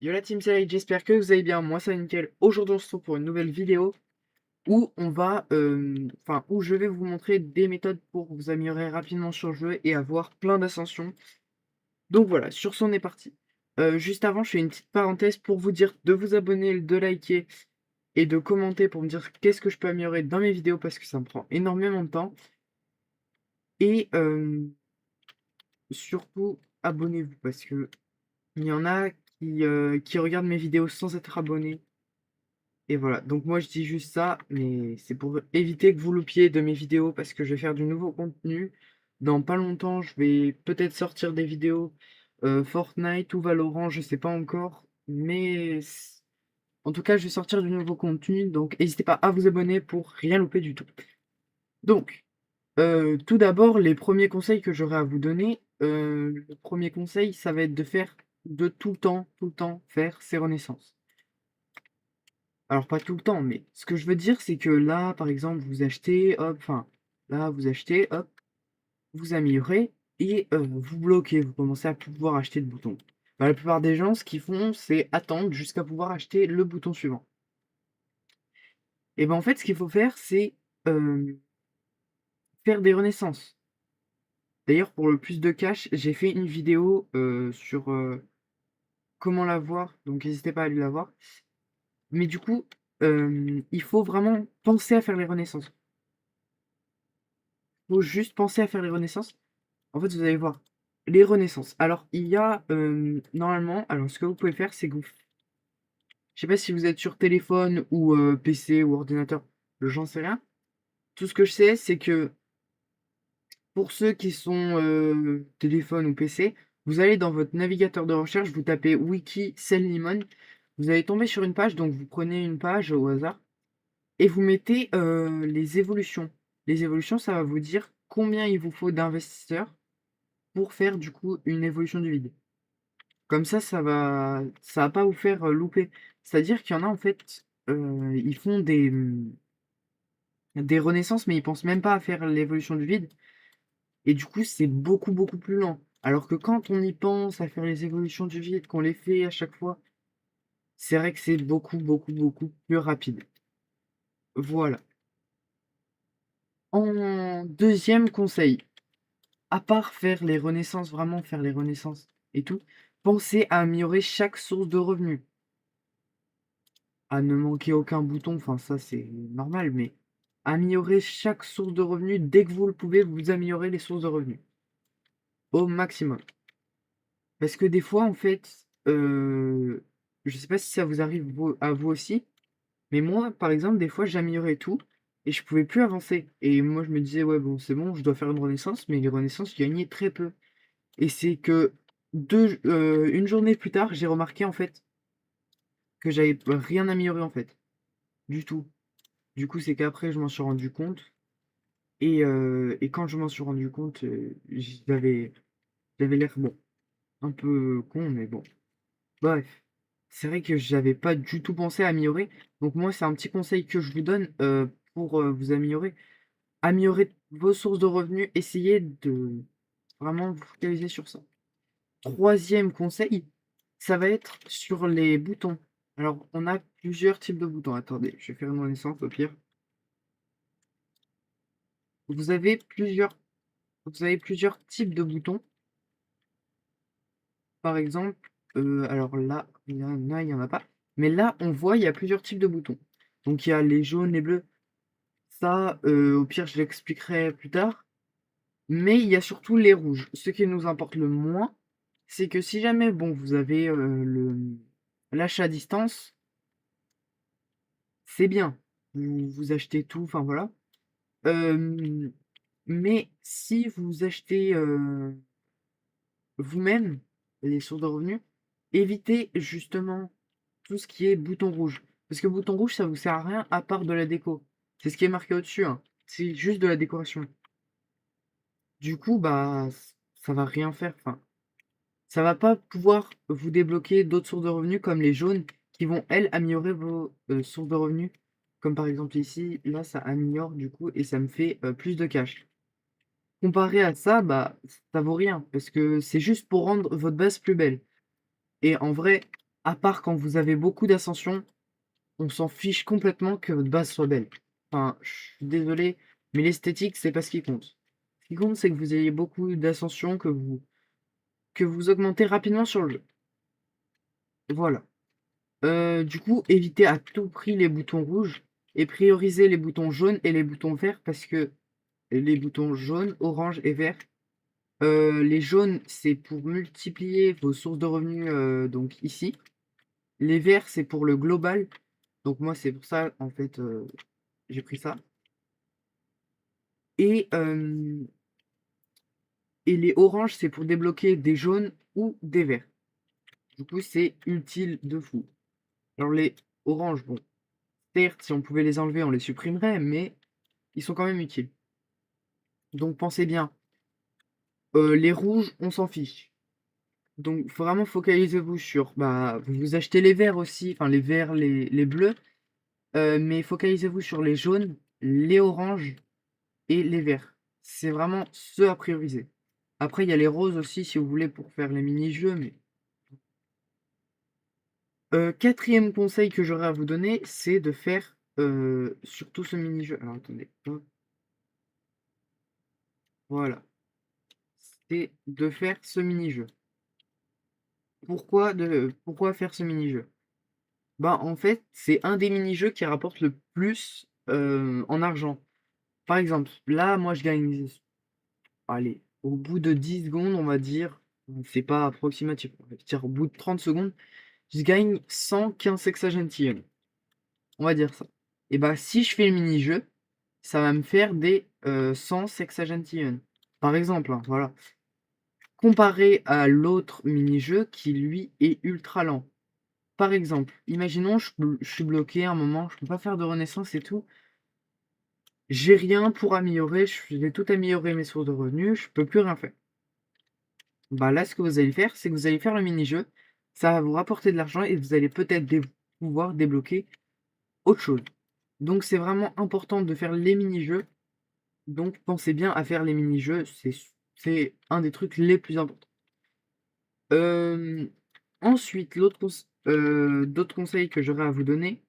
Yo la team Select, j'espère que vous allez bien, moi ça va nickel. Aujourd'hui on se retrouve pour une nouvelle vidéo où on va, où je vais vous montrer des méthodes pour vous améliorer rapidement sur le jeu et avoir plein d'ascensions. Donc voilà, sur ce on est parti. Juste avant, je fais une petite parenthèse pour vous dire de vous abonner, de liker et de commenter pour me dire qu'est-ce que je peux améliorer dans mes vidéos parce que ça me prend énormément de temps. Et surtout, abonnez-vous parce que il y en a qui regardent mes vidéos sans être abonnés. Et voilà, donc moi je dis juste ça, mais c'est pour éviter que vous loupiez de mes vidéos parce que je vais faire du nouveau contenu. Dans pas longtemps, je vais peut-être sortir des vidéos Fortnite ou Valorant, je sais pas encore. Mais en tout cas, je vais sortir du nouveau contenu, donc n'hésitez pas à vous abonner pour rien louper du tout. Donc, tout d'abord, les premiers conseils que j'aurai à vous donner, le premier conseil, ça va être de faire de tout le temps faire ses renaissances. Alors pas tout le temps, mais ce que je veux dire, c'est que là, par exemple, vous achetez, hop, là, vous achetez, hop, vous améliorez et vous bloquez, vous commencez à plus pouvoir acheter de boutons. Bah, la plupart des gens, ce qu'ils font, c'est attendre jusqu'à pouvoir acheter le bouton suivant. Et ben en fait, ce qu'il faut faire, c'est faire des renaissances. D'ailleurs, pour le plus de cash, j'ai fait une vidéo sur comment l'avoir, donc n'hésitez pas à aller la voir. Mais du coup, il faut vraiment penser à faire les renaissances. Faut juste penser à faire les renaissances. En fait, vous allez voir les renaissances. Alors, il y a normalement, alors ce que vous pouvez faire, c'est que je sais pas si vous êtes sur téléphone ou PC ou ordinateur, j'en sais rien. Tout ce que je sais, c'est que pour ceux qui sont téléphone ou PC, vous allez dans votre navigateur de recherche, vous tapez Wiki Sell Limon. Vous allez tomber sur une page, donc vous prenez une page au hasard et vous mettez les évolutions. Les évolutions, ça va vous dire combien il vous faut d'investisseurs pour faire du coup une évolution du vide. Comme ça va pas vous faire louper. C'est-à-dire qu'il y en a en fait, ils font des renaissances, mais ils pensent même pas à faire l'évolution du vide. Et du coup, c'est beaucoup, beaucoup plus lent. Alors que quand on y pense à faire les évolutions du vide, qu'on les fait à chaque fois, c'est vrai que c'est beaucoup, beaucoup, beaucoup plus rapide. Voilà. En deuxième conseil, à part faire les renaissances, vraiment faire les renaissances et tout, pensez à améliorer chaque source de revenus. À ne manquer aucun bouton, enfin ça c'est normal, mais améliorer chaque source de revenus dès que vous le pouvez, vous améliorez les sources de revenus au maximum. Parce que des fois, en fait, je sais pas si ça vous arrive à vous aussi, mais moi, par exemple, des fois, j'améliorais tout et je pouvais plus avancer. Et moi, je me disais, ouais, bon, c'est bon, je dois faire une renaissance, mais les renaissances, je gagnais très peu. Et c'est que une journée plus tard, j'ai remarqué en fait que j'avais rien amélioré en fait, du tout. Du coup, c'est qu'après, je m'en suis rendu compte. Et quand je m'en suis rendu compte, j'avais l'air bon, un peu con, mais bon. Bref, c'est vrai que j'avais pas du tout pensé à améliorer. Donc moi, c'est un petit conseil que je vous donne pour vous améliorer. Améliorer vos sources de revenus, essayez de vraiment vous focaliser sur ça. Troisième conseil, ça va être sur les boutons. Alors, on a plusieurs types de boutons. Attendez, je vais faire une renaissance au pire. Vous avez plusieurs, vous avez plusieurs types de boutons. Par exemple, alors là, il y en a pas. Mais là, on voit, il y a plusieurs types de boutons. Donc, il y a les jaunes, les bleus. Ça, au pire, je l'expliquerai plus tard. Mais il y a surtout les rouges. Ce qui nous importe le moins, c'est que si jamais, bon, vous avez l'achat à distance, c'est bien. Vous achetez tout, enfin voilà. Euh, mais si vous achetez vous-même les sources de revenus, évitez justement tout ce qui est bouton rouge. Parce que bouton rouge, ça vous sert à rien à part de la déco. C'est ce qui est marqué au-dessus, hein. C'est juste de la décoration. Du coup, bah, ça va rien faire. Enfin, ça va pas pouvoir vous débloquer d'autres sources de revenus comme les jaunes qui vont, elles, améliorer vos sources de revenus. Comme par exemple ici, là, ça améliore du coup et ça me fait plus de cash. Comparé à ça, bah, ça vaut rien parce que c'est juste pour rendre votre base plus belle. Et en vrai, À part quand vous avez beaucoup d'ascension, on s'en fiche complètement que votre base soit belle. Enfin, je suis désolé, mais l'esthétique, c'est pas ce qui compte. Ce qui compte, c'est que vous ayez beaucoup d'ascension, que vous augmentez rapidement sur le jeu. Voilà. Du coup, évitez à tout prix les boutons rouges et priorisez les boutons jaunes et les boutons verts parce que les boutons jaunes, orange et vert, les jaunes, c'est pour multiplier vos sources de revenus, donc ici. Les verts, c'est pour le global. Donc moi, c'est pour ça, en fait, j'ai pris ça. Et, et les oranges, c'est pour débloquer des jaunes ou des verts. Du coup, c'est utile de fou. Alors les oranges, bon, certes, si on pouvait les enlever, on les supprimerait, mais ils sont quand même utiles. Donc pensez bien. Les rouges, on s'en fiche. Donc vraiment focalisez-vous sur, bah, vous achetez les verts aussi, enfin les verts, les bleus, mais focalisez-vous sur les jaunes, les oranges et les verts. C'est vraiment ceux à prioriser. Après, il y a les roses aussi si vous voulez pour faire les mini-jeux, mais 4e conseil que j'aurais à vous donner, c'est de faire, surtout ce mini-jeu. Alors attendez, hop, voilà. C'est de faire ce mini-jeu. Pourquoi faire ce mini-jeu? Bah, en fait, c'est un des mini-jeux qui rapporte le plus, en argent. Par exemple, là, moi, je gagne, allez, au bout de 10 secondes, on va dire, c'est pas approximatif, on va dire au bout de 30 secondes, je gagne 115 sexagentium. On va dire ça. Et bah, si je fais le mini-jeu, ça va me faire des 100 sexagentium. Par exemple, hein, voilà. Comparé à l'autre mini-jeu qui, lui, est ultra lent. Par exemple, imaginons, je suis bloqué à un moment, je peux pas faire de renaissance et tout. J'ai rien pour améliorer, j'ai tout amélioré mes sources de revenus, je peux plus rien faire. Bah là, ce que vous allez faire, c'est que vous allez faire le mini-jeu, ça va vous rapporter de l'argent et vous allez peut-être pouvoir débloquer autre chose. Donc c'est vraiment important de faire les mini-jeux. Donc pensez bien à faire les mini-jeux, c'est un des trucs les plus importants. Euh, Ensuite, d'autres conseils que j'aurais à vous donner.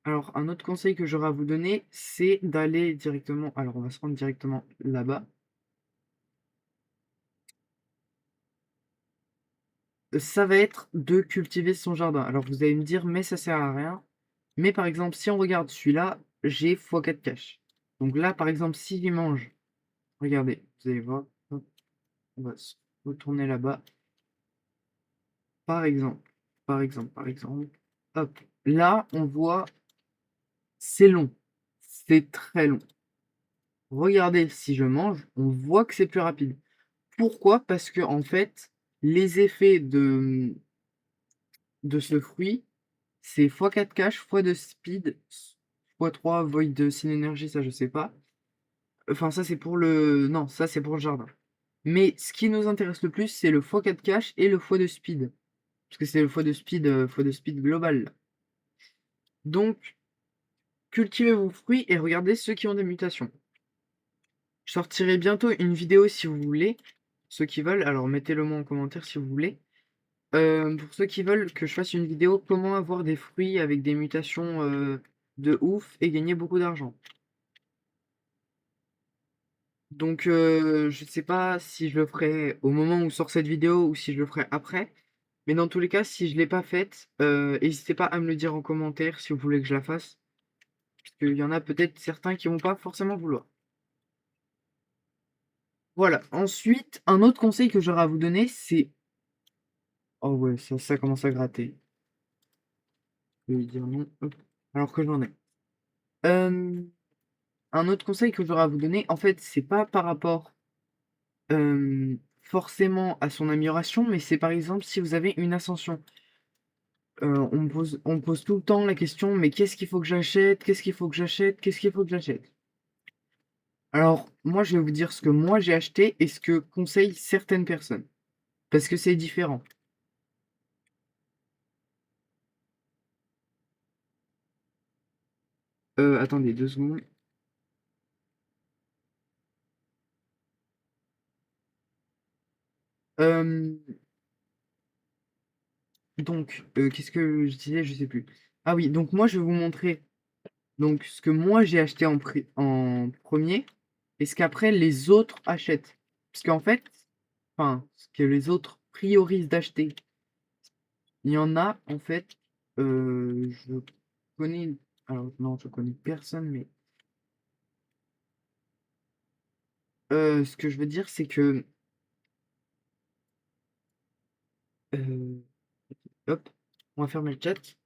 Alors, un autre conseil que j'aurais à vous donner, c'est d'aller directement. Alors, on va se rendre directement là-bas. Ça va être de cultiver son jardin. Alors, vous allez me dire, mais ça sert à rien. Mais par exemple, si on regarde celui-là, j'ai x4 cash. Donc là, par exemple, si j'y mange, regardez, vous allez voir, hop, on va se retourner là-bas. Par exemple, hop. Là, on voit, c'est long. C'est très long. Regardez, si je mange, on voit que c'est plus rapide. Pourquoi? Parce que en fait, les effets de ce fruit, c'est x4 cash, fois de speed, x3 void de synergie, ça je sais pas. Enfin, ça c'est pour le. Non, ça c'est pour le jardin. Mais ce qui nous intéresse le plus, c'est le x4 cash et le x de speed. Parce que c'est le x de speed global, là. Donc, cultivez vos fruits et regardez ceux qui ont des mutations. Je sortirai bientôt une vidéo si vous voulez. Ceux qui veulent, alors mettez-le moi en commentaire si vous voulez. Pour ceux qui veulent que je fasse une vidéo comment avoir des fruits avec des mutations de ouf et gagner beaucoup d'argent. Donc je sais pas si je le ferai au moment où sort cette vidéo ou si je le ferai après. Mais dans tous les cas, si je l'ai pas faite, n'hésitez pas à me le dire en commentaire si vous voulez que je la fasse. Parce qu'il y en a peut-être certains qui vont pas forcément vouloir. Voilà. Ensuite, un autre conseil que j'aurais à vous donner, c'est. Oh ouais, ça commence à gratter. Je vais lui dire non. Hop. Alors que j'en ai. Euh, un autre conseil que j'aurais à vous donner, en fait, c'est pas par rapport forcément à son amélioration, mais c'est par exemple si vous avez une ascension. On me pose tout le temps la question, mais qu'est-ce qu'il faut que j'achète? Qu'est-ce qu'il faut que j'achète? Qu'est-ce qu'il faut que j'achète? Alors, moi, je vais vous dire ce que moi j'ai acheté et ce que conseillent certaines personnes. Parce que c'est différent. Attendez 2 secondes. Euh, Donc, qu'est-ce que je disais? Je sais plus. Ah oui, donc moi, je vais vous montrer donc ce que moi j'ai acheté en premier et ce qu'après les autres achètent. Parce qu'en fait, enfin, ce que les autres priorisent d'acheter. Il y en a, en fait, je connais, alors non, je connais personne, mais ce que je veux dire, c'est que, euh, hop, on va fermer le chat.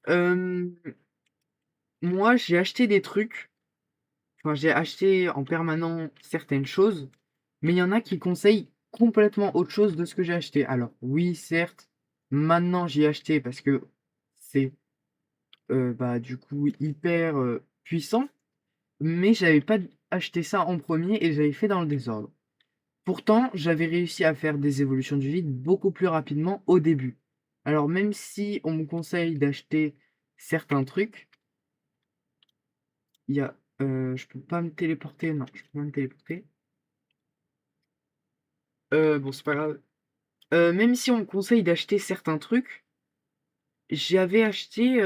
Moi, j'ai acheté des trucs, enfin, j'ai acheté en permanent certaines choses, mais il y en a qui conseillent complètement autre chose de ce que j'ai acheté. Alors, oui, certes, maintenant j'y ai acheté parce que c'est bah, du coup hyper puissant, mais j'avais pas acheté ça en premier et j'avais fait dans le désordre. Pourtant, j'avais réussi à faire des évolutions du vide beaucoup plus rapidement au début. Alors même si on me conseille d'acheter certains trucs, il y a, je peux pas me téléporter, non, je peux pas me téléporter. Bon, c'est pas grave. Même si on me conseille d'acheter certains trucs, j'avais acheté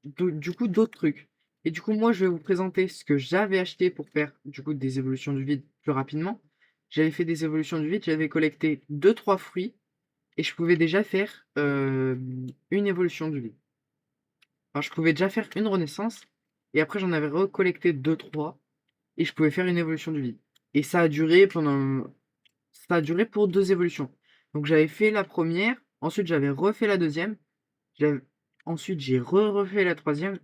du coup d'autres trucs. Et du coup, moi, je vais vous présenter ce que j'avais acheté pour faire du coup des évolutions du vide plus rapidement. J'avais fait des évolutions du vide, j'avais collecté deux trois fruits et je pouvais déjà faire une évolution du vide. Enfin, je pouvais déjà faire une renaissance et après j'en avais recollecté deux trois et je pouvais faire une évolution du vide. Et ça a duré pour deux évolutions. Donc j'avais fait la première, ensuite j'avais refait la deuxième, j'avais- ensuite j'ai refait la troisième,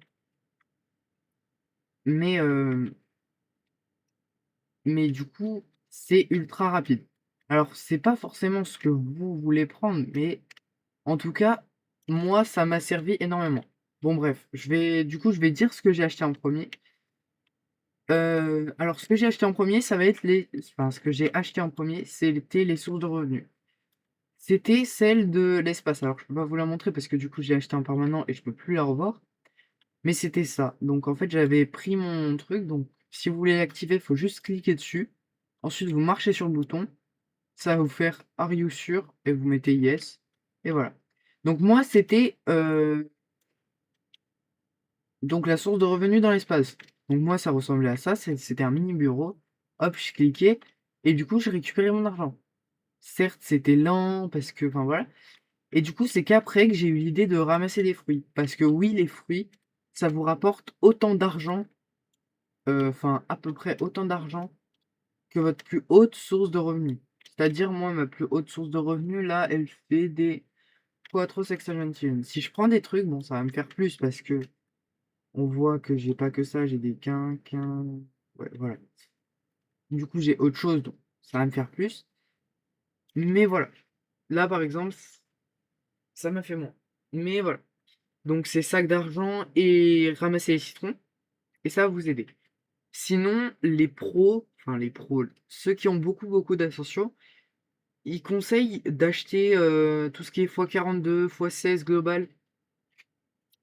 mais, mais du coup c'est ultra rapide. Alors c'est pas forcément ce que vous voulez prendre, mais en tout cas, moi ça m'a servi énormément. Bon bref, je vais dire ce que j'ai acheté en premier. Alors ce que j'ai acheté en premier, ça va être enfin ce que j'ai acheté en premier, c'était les sources de revenus. C'était celle de l'espace. Alors, je peux pas vous la montrer parce que du coup, j'ai acheté en permanent et je peux plus la revoir. Mais c'était ça. Donc, en fait, j'avais pris mon truc. Donc, si vous voulez l'activer, il faut juste cliquer dessus. Ensuite, vous marchez sur le bouton. Ça va vous faire Are you sure? Et vous mettez Yes. Et voilà. Donc, moi, c'était donc la source de revenus dans l'espace. Donc, moi, ça ressemblait à ça. C'était un mini bureau. Hop, je cliquais. Et du coup, j'ai récupéré mon argent. Certes, c'était lent parce que, enfin voilà. Et du coup, c'est qu'après que j'ai eu l'idée de ramasser des fruits. Parce que oui, les fruits, ça vous rapporte autant d'argent, enfin à peu près autant d'argent que votre plus haute source de revenus. C'est-à-dire, moi, ma plus haute source de revenus, là, elle fait des Quattro Sexagentilles. Si je prends des trucs, bon, ça va me faire plus parce que on voit que j'ai pas que ça, j'ai des quins. Ouais, voilà. Du coup, j'ai autre chose, donc ça va me faire plus. Mais voilà. Là, par exemple, ça m'a fait moins. Mais voilà. Donc c'est sac d'argent et ramasser les citrons, et ça va vous aider. Sinon, les pros, ceux qui ont beaucoup d'ascension, ils conseillent d'acheter tout ce qui est x42, x16 global.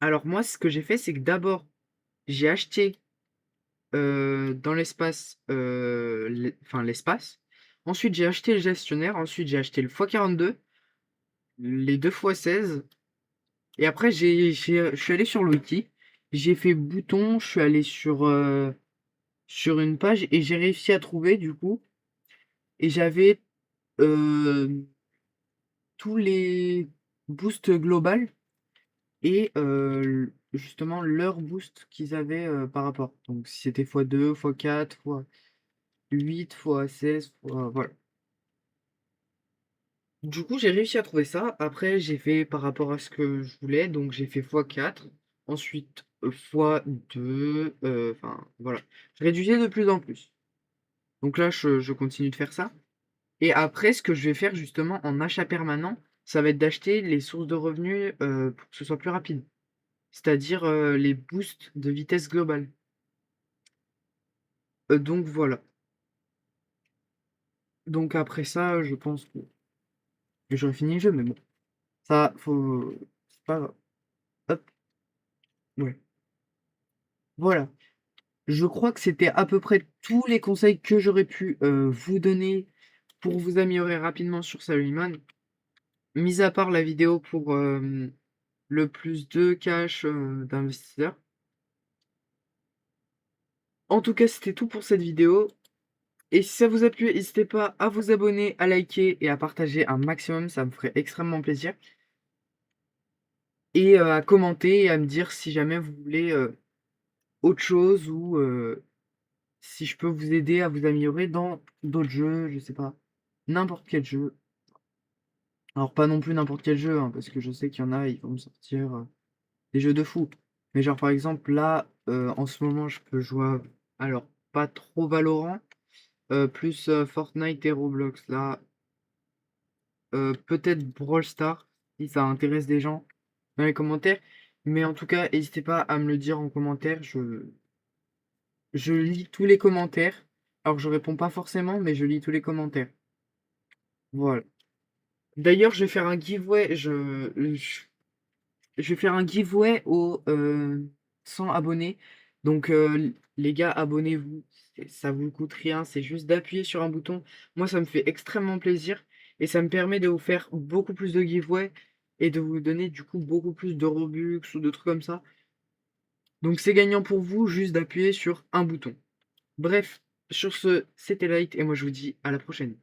Alors moi, ce que j'ai fait, c'est que d'abord, j'ai acheté dans l'espace, enfin l'espace. Ensuite, j'ai acheté le gestionnaire. Ensuite, j'ai acheté le x42, les 2 x16. Et après, je suis allé sur le wiki. J'ai fait bouton, je suis allé sur une page et j'ai réussi à trouver du coup. Et j'avais euh, tous les boosts global et justement leur boost qu'ils avaient par rapport. Donc si c'était x2, x4, x8, x16, voilà. Du coup, j'ai réussi à trouver ça. Après, j'ai fait par rapport à ce que je voulais. Donc j'ai fait x4, ensuite x2, enfin voilà. Je réduisais de plus en plus. Donc là, je continue de faire ça. Et après, ce que je vais faire justement en achat permanent, ça va être d'acheter les sources de revenus pour que ce soit plus rapide. C'est-à-dire les boosts de vitesse globale. Donc voilà. Donc après ça, je pense que j'aurai fini le jeu, mais bon. Ça, faut. C'est pas grave. Hop, ouais. Voilà. Je crois que c'était à peu près tous les conseils que j'aurais pu vous donner pour vous améliorer rapidement sur Salaryman. mis à part la vidéo pour le plus de cash d'investisseurs. En tout cas, c'était tout pour cette vidéo. Et si ça vous a plu, n'hésitez pas à vous abonner, à liker et à partager un maximum, ça me ferait extrêmement plaisir. Et à commenter et à me dire si jamais vous voulez autre chose ou si je peux vous aider à vous améliorer dans d'autres jeux, je sais pas, n'importe quel jeu. Alors pas non plus n'importe quel jeu, hein, parce que je sais qu'il y en a, ils vont me sortir des jeux de fou. Mais genre par exemple là, en ce moment, je peux jouer alors pas trop Valorant, plus Fortnite et Roblox. Là, peut-être Brawl Stars, si ça intéresse des gens dans les commentaires. Mais en tout cas, n'hésitez pas à me le dire en commentaire. Je lis tous les commentaires. Alors je réponds pas forcément, mais je lis tous les commentaires. Voilà. D'ailleurs, je vais faire un giveaway. Je vais faire un giveaway aux 100 abonnés. Donc, les gars, abonnez-vous. Ça vous coûte rien. C'est juste d'appuyer sur un bouton. Moi, ça me fait extrêmement plaisir. Et ça me permet de vous faire beaucoup plus de giveaway. Et de vous donner du coup beaucoup plus de Robux ou de trucs comme ça. Donc, c'est gagnant pour vous juste d'appuyer sur un bouton. Bref, sur ce, c'était Light. Et moi, je vous dis à la prochaine.